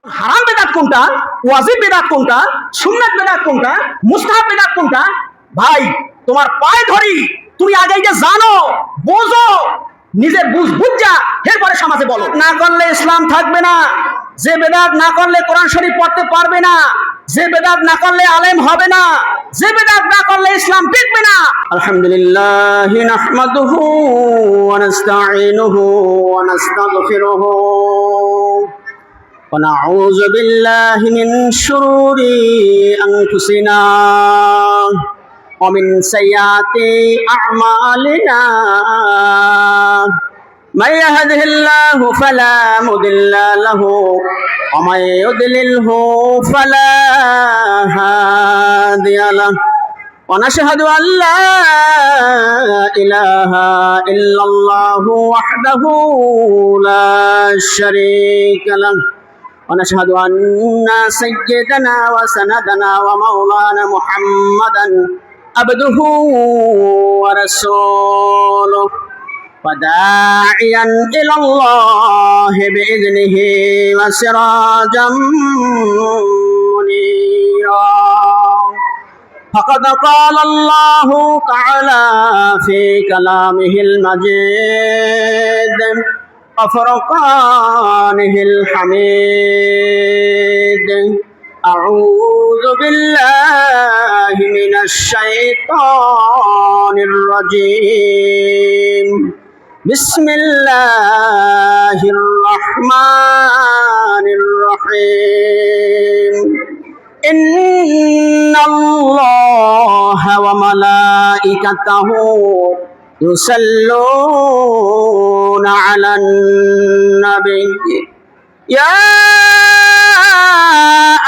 হারাম বেদাত কোনটা, ওয়াজিব বেদাত কোনটা, সুন্নাত বেদাত কোনটা, মুস্তাহাব বেদাত কোনটা? ভাই তোমার পায়ে ধরি, তুমি আগে যে জানো, বোঝো, নিজের বুঝা এরপরে সমাজে বলো। না করলে ইসলাম থাকবে না, যে বেদাত না করলে কোরআন শরীফ পড়তে পারবে না, যে বেদাত না করলে আলেম হবে না, যে বেদাত না করলে ইসলাম টিকবে না। আলহামদুলিল্লাহ নাহমাদুহু ওয়া নাস্তাঈনুহু ওয়া নাস্তাগফিরুহু ونعوذ بالله من شرور أنفسنا ومن سيئات أعمالنا من يهده الله فلا مضل له ومن يضلله فلا هادي له ونشهد أن لا إله إلا الله وحده لا شريك له ونشهد أن سيدنا وسندنا ومولانا محمدا عبده ورسوله وداعيا إلى الله بإذنه وسراجا منيرا فقد قال الله تعالى في كلامه المجيد وفرقانه الحميد أعوذ بالله من الشيطان الرجيم بسم الله الرحمن الرحيم إن الله وملائكته يصلون على النبي يا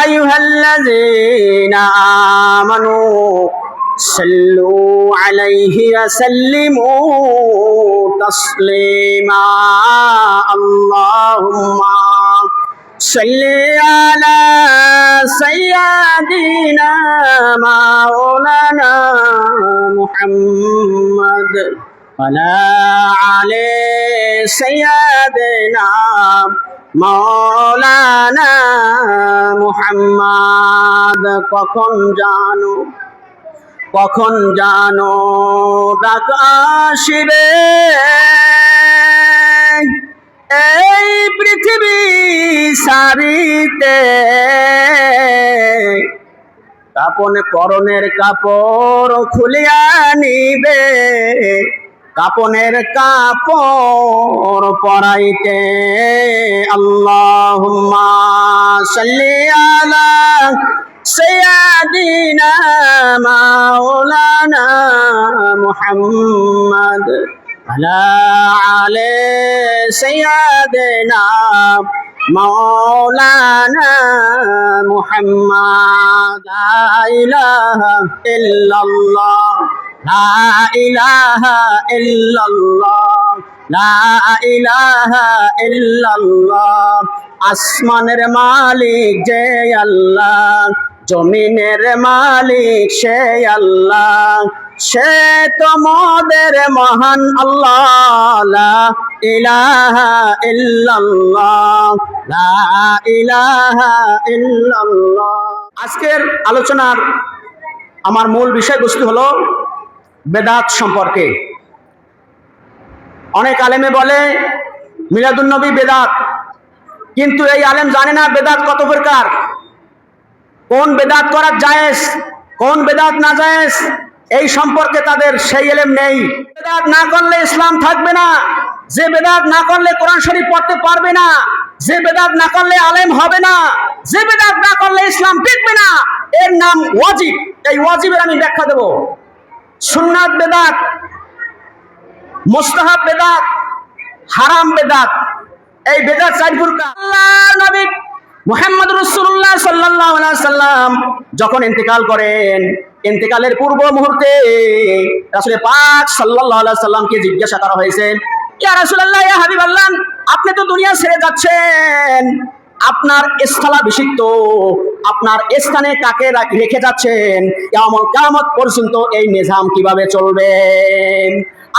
أيها الذين آمنوا صلوا عليه وسلموا تسليما اللهم صل على سيدنا مولانا محمد وعلى آل سيدنا مولانا محمد কখন জানো ডাক আসিবে এই পৃথিবী সারিতে কাপনে পরনের কাপড় খুলিয়া নিবে কাপনের কাপড় পরাইতে আল্লাহুম্মা সাল্লি আলা সাইয়্যিদিনা মাওলানা মুহাম্মদ আলা আলি সাইয়্যিদিনা মাওলানা মুহাম্মদ লা ইলাহা ইল্লাল্লাহ লা ইলাহা ইল্লাল্লাহ লা ইলাহা ইল্লাল্লাহ আসমানের মালিক যে আল্লাহ জমিনের মালিক সে আল্লাহ সে তোমাদের মহান আল্লাহ লা ইলাহা ইল্লাল্লাহ লা ইলাহা ইল্লাল্লাহ। আজকের আলোচনার আমার মূল বিষয়বস্তু হলো বেদাত সম্পর্কে। অনেক আলেমে বলে মিলাদুন নবী বেদাত, কিন্তু এই আলেম জানে না বেদাত কত প্রকার, কোন বেদাত করা জায়েজ, কোন বেদাত না জায়েজ, এই সম্পর্কে তাদের সেই ইলম নেই। বেদাত না করলে ইসলাম থাকবে না, যে বেদাত না করলে কোরআন শরীফ পড়তে পারবে না, যে বেদাত না করলে আলেম হবে না, যে বেদাত না করলে ইসলাম টিকবে না, এর নাম ওয়াজিব। এই ওয়াজিবের আমি ব্যাখ্যা দেব। সুন্নাত বেদাত, মুস্তাহাব বেদাত, হারাম বেদাত, এই বেদাত চার প্রকার। আল্লাহর নবী মুহাম্মদ রাসূলুল্লাহ সাল্লাল্লাহু আলাইহি সাল্লাম যখন ইন্তেকাল করেন, ইন্তেকালের পূর্ব মুহূর্তে রাসূল পাক সাল্লাল্লাহু আলাইহি সাল্লামকে জিজ্ঞাসা করা হয়েছে, ইয়া রাসূলুল্লাহ, ইয়া হাবিবাল্লাহ, আপনি তো দুনিয়া ছেড়ে যাচ্ছেন, আপনার স্থলাভিষিক্ত, আপনার স্থানে কাকে রেখে যাচ্ছেন? কিয়ামত পর্যন্ত এই নিজাম কিভাবে চলবে?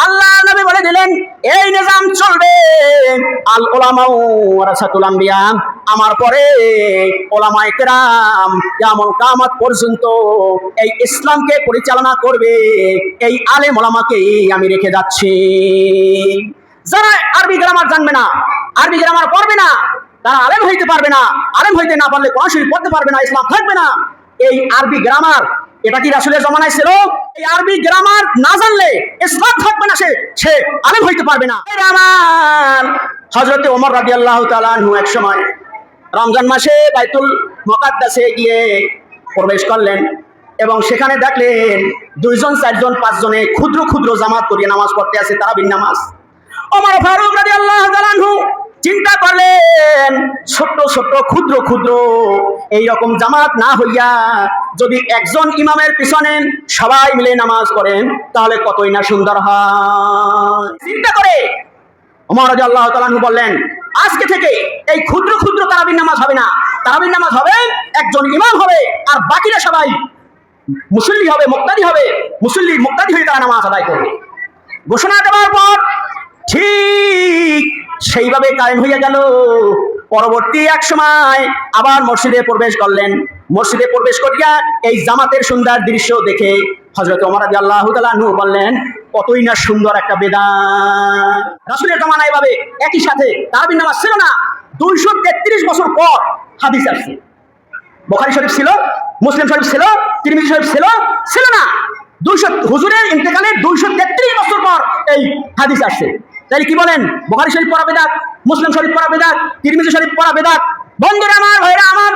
আল্লাহ নবী বলে দিলেন, এই নিজাম চলবে আল উলামা ওয়ারাসাতুল আম্বিয়া, আমার পরে ওলামায়ে কেরাম কিয়ামত পর্যন্ত এই ইসলামকে পরিচালনা করবে, এই আলেম ওলামাকেই আমি রেখে যাচ্ছি। যারা আরবি গ্রামার জানবে না, আরবি গ্রামার পড়বে না, তারা আলেম হইতে পারবে না। আলেম হইতে না পারলে কোরআন শরীফ পড়তে পারবে না, ইসলাম থাকবে না। এই আরবি গ্রামার, এটা কি রাসূলের জমানায় ছিল? এই আরবি গ্রামার না জানলে ইসলাম থাকবে না, সে আলেম হইতে পারবে না। আমার হযরত ওমর রাদিয়াল্লাহু তাআলা আনহু এক সময় রমজান মাসে বাইতুল মুকাদ্দাসে গিয়ে প্রবেশ করলেন এবং সেখানে দেখলেন 2 জন 4 জন 5 জনে ক্ষুদ্র ক্ষুদ্র জামাত করিয়ে নামাজ পড়তে আছে, তারাবির নামাজ। ওমর ফারুক রাদিয়াল্লাহু তাআলা আনহু চিন্তা করলেন, ছোট্ট ছোট্ট ক্ষুদ্র ক্ষুদ্র এইরকম জামাত না হইয়া যদি একজন ইমামের পিছনে সবাই মিলে নামাজ পড়েন তাহলে কতই না সুন্দর হয়। চিন্তা করে ওমর রাদিয়াল্লাহু তাআলা আনহু বললেন, আজকে থেকে এই ক্ষুদ্র ক্ষুদ্র তারাবির নামাজ হবে না, তারাবির নামাজ হবে একজন ইমাম হবে আর বাকিরা সবাই মুসল্লি হবে, মুক্তাদি হবে, মুসল্লি মুক্তাদি হয়ে তারা নামাজ আদায় করবে। ঘোষণা দেওয়ার পর ঠিক সেইভাবে কায়েম হয়ে গেল। পরবর্তী এক সময় আবার মসজিদে প্রবেশ করলেন। মসজিদে প্রবেশ করিয়া এই জামাতের সুন্দর দৃশ্য দেখে হযরত ওমর রাদিয়াল্লাহু তাআলা আনহু বললেন, কতই না সুন্দর একটা বেদাত। রাসূলের জামানায় এভাবে একই সাথে তারাবির নামাজ ছিল না। 233 বছর পর হাদিস আসছে। বুখারী শরীফ ছিল, মুসলিম শরীফ ছিল, তিরমিজি শরীফ ছিল না। হুজুরের ইন্তেকালের 233 বছর পর এই হাদিস আসছে। তাই কি বলেন? বুখারী শরীফ পড়া বেদাত, মুসলিম শরীফ পড়া বেদাত, তিরমিজি শরীফ পড়া বেদাত। বন্ধুরা আমার, ভাইরা আমার,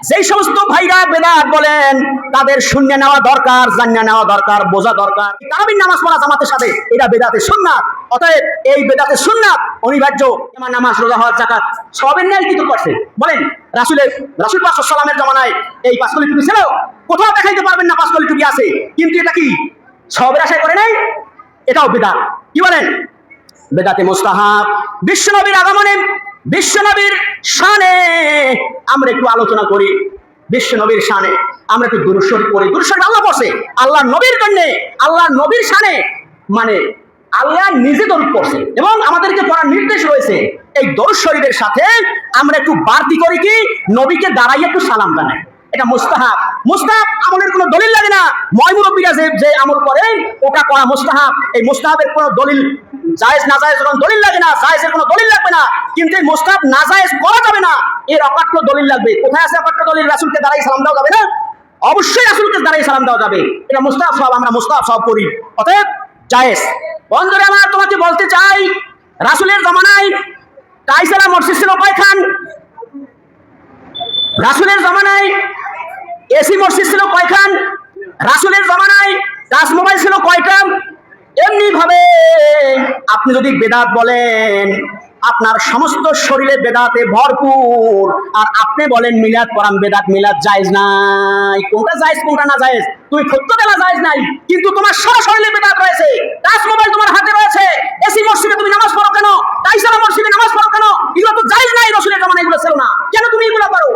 যেই সমস্ত ভাইরা বেদাত বলেন তাদের শূন্য নেওয়া দরকার, জানিয়ে নেওয়া দরকার, বোঝা দরকার। তারাবির নামাজ পড়া জামাতের সাথে এটা বেদাতের সুন্নাত। অতএব এই বেদাতের সুন্নাত অনিবার্য। আমার নামাজ, রোজা, হজ, যাকাত সবের ন্যায় কিন্তু করছে। বলেন রাসূল পাক সাল্লাল্লাহু আলাইহি ওয়াসাল্লামের জামানায় এই 5 কলি টুপি ছিল? কোথাও দেখাইতে পারবেন না 5 কলি টুপি আছে, কিন্তু এটা কি সবের আশায় করে নাই? এটাও বেদাত। কি বলেন? বেদাতে মুস্তাহাব। বিশ্বনবীর আগমনে, বিশ্বনবীর শানে আমরা একটু আলোচনা করি। বিশ্বনবীর শানে আমরা একটু দুরূদ শরীফ পড়ি। দুরূদ শরীফ আল্লাহ পড়ছে আল্লাহর নবীর জন্য, আল্লাহর নবীর শানে, মানে আল্লাহ নিজে দরুদ পড়ছে এবং আমাদেরকে পড়ার নির্দেশ রয়েছে। এই দরুদ শরীফের সাথে আমরা একটু বাড়তি করি কি, নবীকে দাঁড়াইয়া একটু সালাম জানাই। এটা মুস্তাহাব। মুস্তাহাব আমলের কোনো দলিল লাগে না। মুরব্বিরা যে আমল করেন ওটা করা মুস্তাহাব। এই মুস্তাহাবের কোনো দলিল, জায়েজ না জায়েজ কোনো দলিল লাগে না, জায়েজের কোনো দলিল লাগবে না। কিন্তু এই মুস্তাহাব না জায়েজ করা যাবে না, এর অপাঠ্য দলিল লাগবে। কোথায় আছে অপাঠ্য দলিল? রাসূলকে দাঁড়াই সালাম দেওয়া যাবে না? অবশ্যই রাসূলকে দাঁড়াই সালাম দেওয়া যাবে। এটা মুস্তাহাব সওয়াব, আমরা মুস্তাহাব সওয়াব করি, অতএব জায়েজ। বন্ধুরা আমার, তোমাকে বলতে চাই, রাসূলের জামানায় কায়সারা মসজিদ ছিল কয়খান? রাসূলের জামানায় এসি মসজিদ ছিল কয়খান? রাসূলের জামানায় টাচ মোবাইল ছিল কয়টা? এমনি ভাবে আপনি যদি বেদাত বলেন, আপনার সমস্ত শরীরে বেদাতে ভরপুর, আর আপনি বলেন মিলাদ পড়ান বেদাত, মিলাদ জায়েজ নাই। কোনটা জায়েজ কোনটা না জায়েজ তুমি সত্য বেলা জায়েজ নাই, কিন্তু তোমার সারা শরীরে বেদাত রয়েছে। টাচ মোবাইল তোমার হাতে রয়েছে, এসি মসজিদে তুমি নামাজ পড়ো কেন? কায়সারা মসজিদে নামাজ পড়ো কেন? এগুলো তো জায়েজ নাই, রাসূলের জামানায় এগুলো ছিল না। কেন তুমি এগুলো করো?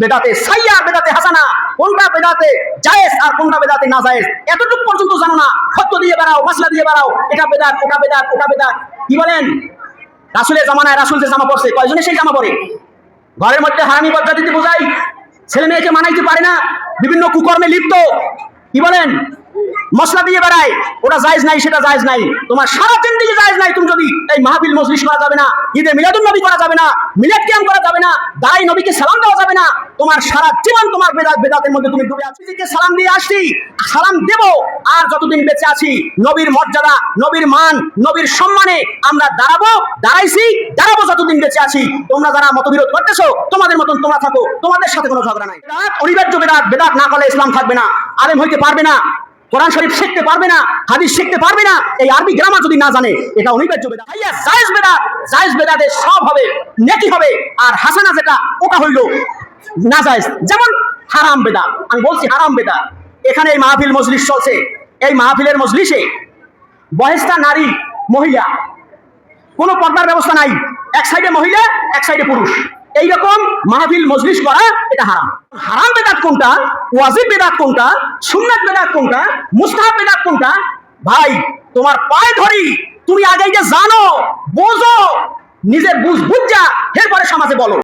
বেদাতে সাইয়া, বেদাতে হাসানা, কোনটা বেদাতে জায়েজ আর কোনটা বেদাতে না জায়েজ এতটুকু পর্যন্ত জানো না। সত্য দিয়ে বেড়াও, মাসলা দিয়ে বেড়াও, এটা বেদাত, ওটা বেদাত, ওটা বেদাত। কি বলেন? রাসূলের জামানায় রাসূল যে জামা পরছে, কয়জনে সেই জামা পরে? ঘরের মধ্যে হারামি পদ্ধতিতে বোঝাই, ছেলে মেয়েকে মানাইতে পারে না, বিভিন্ন কুকর্মে লিপ্ত। কি বলেন? মশলা দিয়ে বেড়ায়, ওটা জায়েজ নাই, সেটা জায়েজ নাই। তোমার সারা জিন্দেগি জায়েজ নাই। তুমি যদি এই মাহফিল মজলিস করা যাবে না, ঈদে মিলাদুন নবী করা যাবে না, মিলাদ কিয়াম করা যাবে না, দাঁড়াই নবীকে সালাম দেওয়া যাবে না, তোমার সারা জীবন তোমার বেদাতের মধ্যে তুমি ডুবে আছো। নবীকে সালাম দিয়ে আসছি, সালাম দেব, আর যতদিন বেঁচে আছি নবীর মর্যাদা, নবীর মান, নবীর সম্মানে আমরা দাঁড়াবো, দাঁড়াবো যতদিন বেঁচে আছি। তোমরা যারা মতবিরোধ করতেছো, তোমাদের মতন তোমরা থাকো, তোমাদের সাথে কোনো ঝগড়া নাই। অনিবার্য বেদাত, বেদাত না করলে ইসলাম থাকবে না, আলেম হইতে পারবে না, কোরআন শরীফ শিখতে পারবে না, হাদিস শিখতে পারবে না, এই আরবি গ্রামার যদি না জানে, এটা অনিবার্য বেদাত। জায়েজ বেদাত, জায়েজ বেদাতে সব হবে, নেকি হবে, আর হাসানা যেটা ওটা হইল না জায়েজ। যেমন হারাম বেদাত, আমি বলছি হারাম বেদাত। এখানে এই মাহফিল মজলিস চলছে, এই মাহফিলের মজলিসে বয়স্কা নারী, মহিলা, কোনো পর্দার ব্যবস্থা নাই। এক সাইডে মহিলা, এক সাইডে পুরুষ, এইরকম মাহফিল মজলিস করা এটা হারাম। হারাম বেদাত কোনটা, ওয়াজিব বেদাত কোনটা, সুন্নাত বেদাত কোনটা, মুস্তাহাব বেদাত কোনটা? ভাই তোমার পায়ে ধরি, তুমি আগে জানো, বোঝো, নিজের বুঝা এরপরে সমাজে বলো।